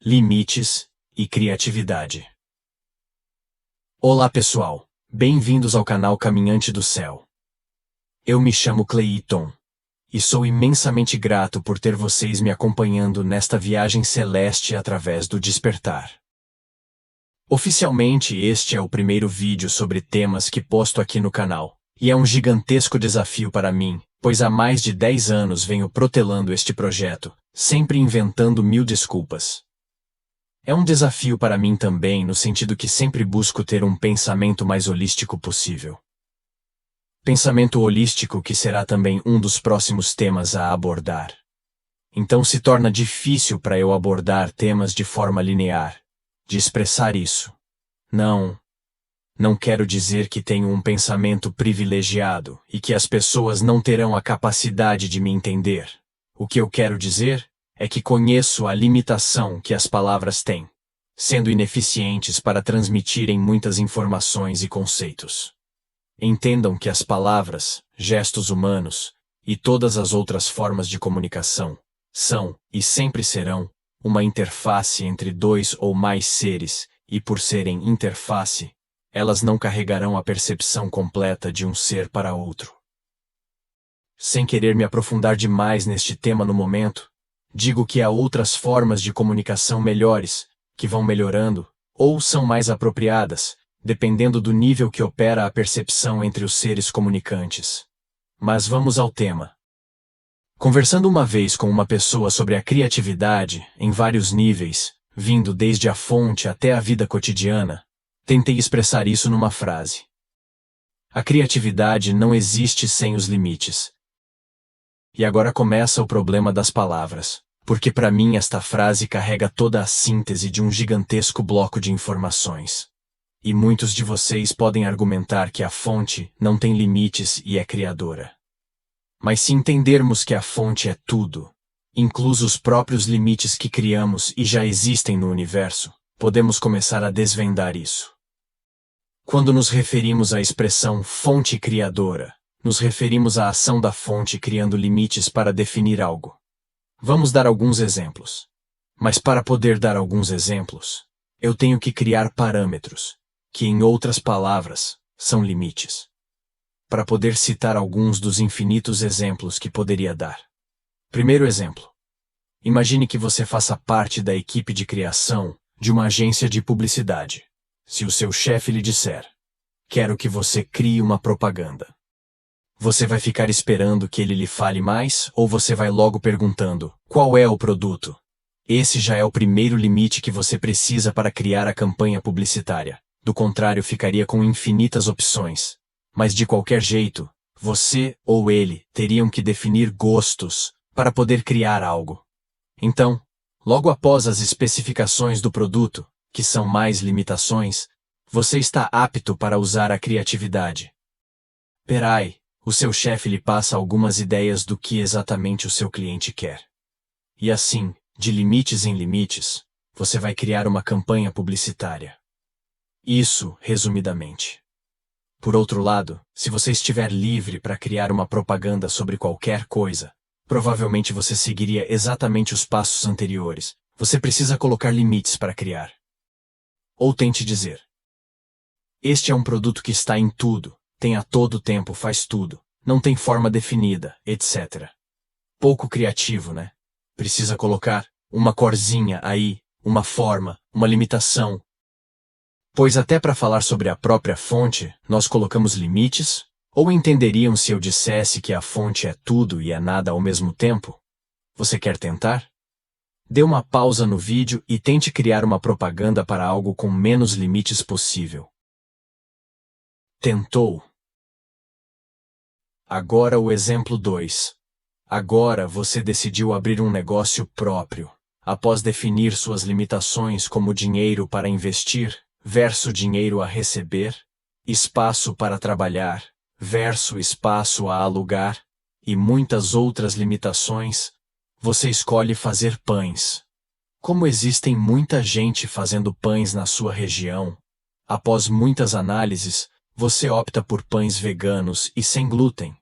limites e criatividade. Olá pessoal, bem-vindos ao canal Caminhante do Céu. Eu me chamo Cleiton, e sou imensamente grato por ter vocês me acompanhando nesta viagem celeste através do despertar. Oficialmente este é o primeiro vídeo sobre temas que posto aqui no canal, e é um gigantesco desafio para mim, pois há mais de 10 anos venho protelando este projeto, sempre inventando mil desculpas. É um desafio para mim também no sentido que sempre busco ter um pensamento mais holístico possível. Pensamento holístico que será também um dos próximos temas a abordar. Então se torna difícil para eu abordar temas de forma linear, de expressar isso. Não quero dizer que tenho um pensamento privilegiado e que as pessoas não terão a capacidade de me entender. O que eu quero dizer é que conheço a limitação que as palavras têm, sendo ineficientes para transmitirem muitas informações e conceitos. Entendam que as palavras, gestos humanos e todas as outras formas de comunicação são, e sempre serão, uma interface entre dois ou mais seres, e por serem interface, elas não carregarão a percepção completa de um ser para outro. Sem querer me aprofundar demais neste tema no momento, digo que há outras formas de comunicação melhores, que vão melhorando, ou são mais apropriadas, dependendo do nível que opera a percepção entre os seres comunicantes. Mas vamos ao tema. Conversando uma vez com uma pessoa sobre a criatividade, em vários níveis, vindo desde a fonte até a vida cotidiana, tentei expressar isso numa frase. A criatividade não existe sem os limites. E agora começa o problema das palavras, porque para mim esta frase carrega toda a síntese de um gigantesco bloco de informações. E muitos de vocês podem argumentar que a fonte não tem limites e é criadora. Mas se entendermos que a fonte é tudo, incluso os próprios limites que criamos e já existem no universo, podemos começar a desvendar isso. Quando nos referimos à expressão fonte criadora, nos referimos à ação da fonte criando limites para definir algo. Vamos dar alguns exemplos. Mas para poder dar alguns exemplos, eu tenho que criar parâmetros, que em outras palavras, são limites. Para poder citar alguns dos infinitos exemplos que poderia dar. Primeiro exemplo. Imagine que você faça parte da equipe de criação de uma agência de publicidade. Se o seu chefe lhe disser, quero que você crie uma propaganda. Você vai ficar esperando que ele lhe fale mais ou você vai logo perguntando, qual é o produto? Esse já é o primeiro limite que você precisa para criar a campanha publicitária. Do contrário, ficaria com infinitas opções. Mas de qualquer jeito, você ou ele teriam que definir gostos para poder criar algo. Então, logo após as especificações do produto, que são mais limitações, você está apto para usar a criatividade. Peraí. O seu chefe lhe passa algumas ideias do que exatamente o seu cliente quer. E assim, de limites em limites, você vai criar uma campanha publicitária. Isso, resumidamente. Por outro lado, se você estiver livre para criar uma propaganda sobre qualquer coisa, provavelmente você seguiria exatamente os passos anteriores. Você precisa colocar limites para criar. Ou tente dizer. Este é um produto que está em tudo. Tem a todo tempo, faz tudo, não tem forma definida, etc. Pouco criativo, né? Precisa colocar uma corzinha aí, uma forma, uma limitação. Pois até para falar sobre a própria fonte, nós colocamos limites? Ou entenderiam se eu dissesse que a fonte é tudo e é nada ao mesmo tempo? Você quer tentar? Dê uma pausa no vídeo e tente criar uma propaganda para algo com menos limites possível. Tentou. Agora o exemplo 2. Agora você decidiu abrir um negócio próprio, após definir suas limitações como dinheiro para investir, versus dinheiro a receber, espaço para trabalhar, versus espaço a alugar, e muitas outras limitações, você escolhe fazer pães. Como existem muita gente fazendo pães na sua região, após muitas análises, você opta por pães veganos e sem glúten,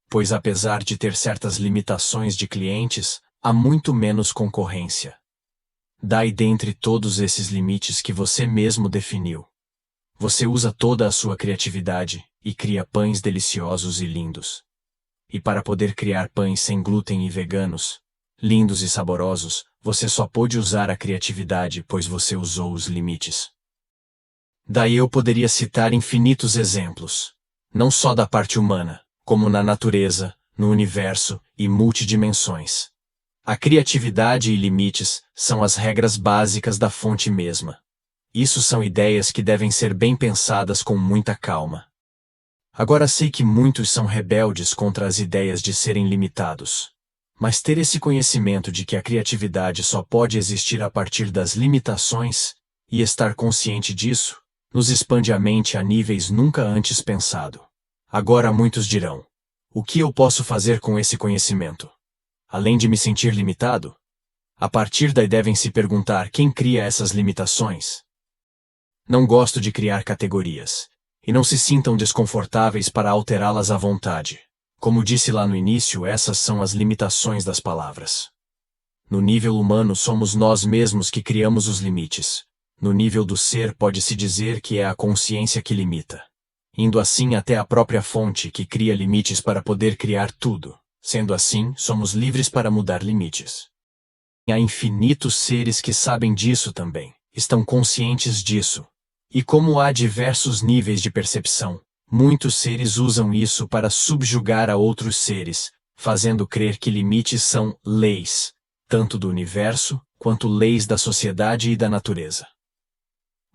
pois apesar de ter certas limitações de clientes, há muito menos concorrência. Daí dentre todos esses limites que você mesmo definiu. Você usa toda a sua criatividade e cria pães deliciosos e lindos. E para poder criar pães sem glúten e veganos, lindos e saborosos, você só pôde usar a criatividade pois você usou os limites. Daí eu poderia citar infinitos exemplos, não só da parte humana, como na natureza, no universo e multidimensões. A criatividade e limites são as regras básicas da fonte mesma. Isso são ideias que devem ser bem pensadas com muita calma. Agora sei que muitos são rebeldes contra as ideias de serem limitados. Mas ter esse conhecimento de que a criatividade só pode existir a partir das limitações, e estar consciente disso, nos expande a mente a níveis nunca antes pensado. Agora muitos dirão: o que eu posso fazer com esse conhecimento? Além de me sentir limitado? A partir daí devem se perguntar quem cria essas limitações. Não gosto de criar categorias, e não se sintam desconfortáveis para alterá-las à vontade. Como disse lá no início, essas são as limitações das palavras. No nível humano somos nós mesmos que criamos os limites. No nível do ser pode-se dizer que é a consciência que limita. Indo assim até a própria fonte que cria limites para poder criar tudo. Sendo assim, somos livres para mudar limites. Há infinitos seres que sabem disso também, estão conscientes disso. E como há diversos níveis de percepção, muitos seres usam isso para subjugar a outros seres, fazendo crer que limites são leis, tanto do universo, quanto leis da sociedade e da natureza.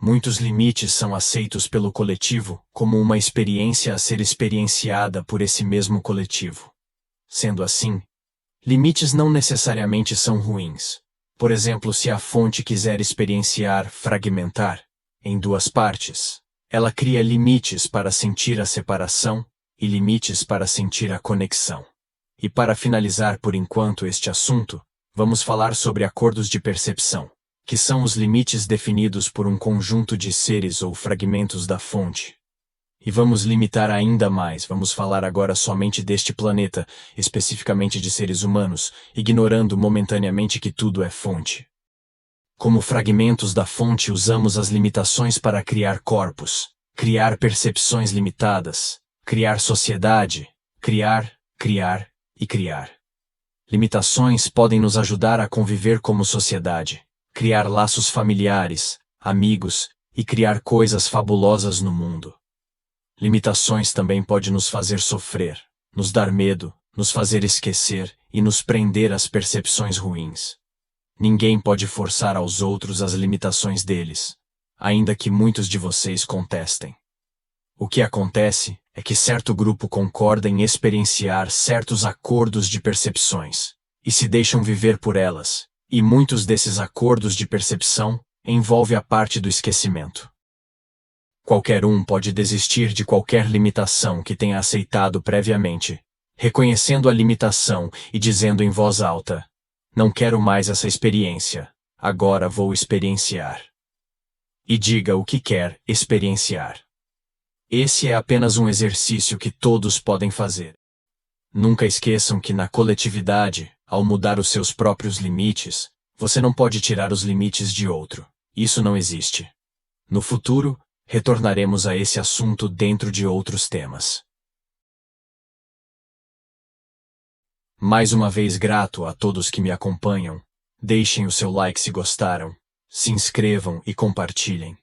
Muitos limites são aceitos pelo coletivo como uma experiência a ser experienciada por esse mesmo coletivo. Sendo assim, limites não necessariamente são ruins. Por exemplo, se a fonte quiser experienciar fragmentar em duas partes, ela cria limites para sentir a separação e limites para sentir a conexão. E para finalizar por enquanto este assunto, vamos falar sobre acordos de percepção, que são os limites definidos por um conjunto de seres ou fragmentos da fonte. E vamos limitar ainda mais, vamos falar agora somente deste planeta, especificamente de seres humanos, ignorando momentaneamente que tudo é fonte. Como fragmentos da fonte usamos as limitações para criar corpos, criar percepções limitadas, criar sociedade, criar e criar. Limitações podem nos ajudar a conviver como sociedade, criar laços familiares, amigos, e criar coisas fabulosas no mundo. Limitações também podem nos fazer sofrer, nos dar medo, nos fazer esquecer e nos prender às percepções ruins. Ninguém pode forçar aos outros as limitações deles, ainda que muitos de vocês contestem. O que acontece é que certo grupo concorda em experienciar certos acordos de percepções, e se deixam viver por elas, e muitos desses acordos de percepção envolvem a parte do esquecimento. Qualquer um pode desistir de qualquer limitação que tenha aceitado previamente, reconhecendo a limitação e dizendo em voz alta: não quero mais essa experiência, agora vou experienciar. E diga o que quer experienciar. Esse é apenas um exercício que todos podem fazer. Nunca esqueçam que na coletividade, ao mudar os seus próprios limites, você não pode tirar os limites de outro. Isso não existe. No futuro, retornaremos a esse assunto dentro de outros temas. Mais uma vez grato a todos que me acompanham. Deixem o seu like se gostaram, se inscrevam e compartilhem.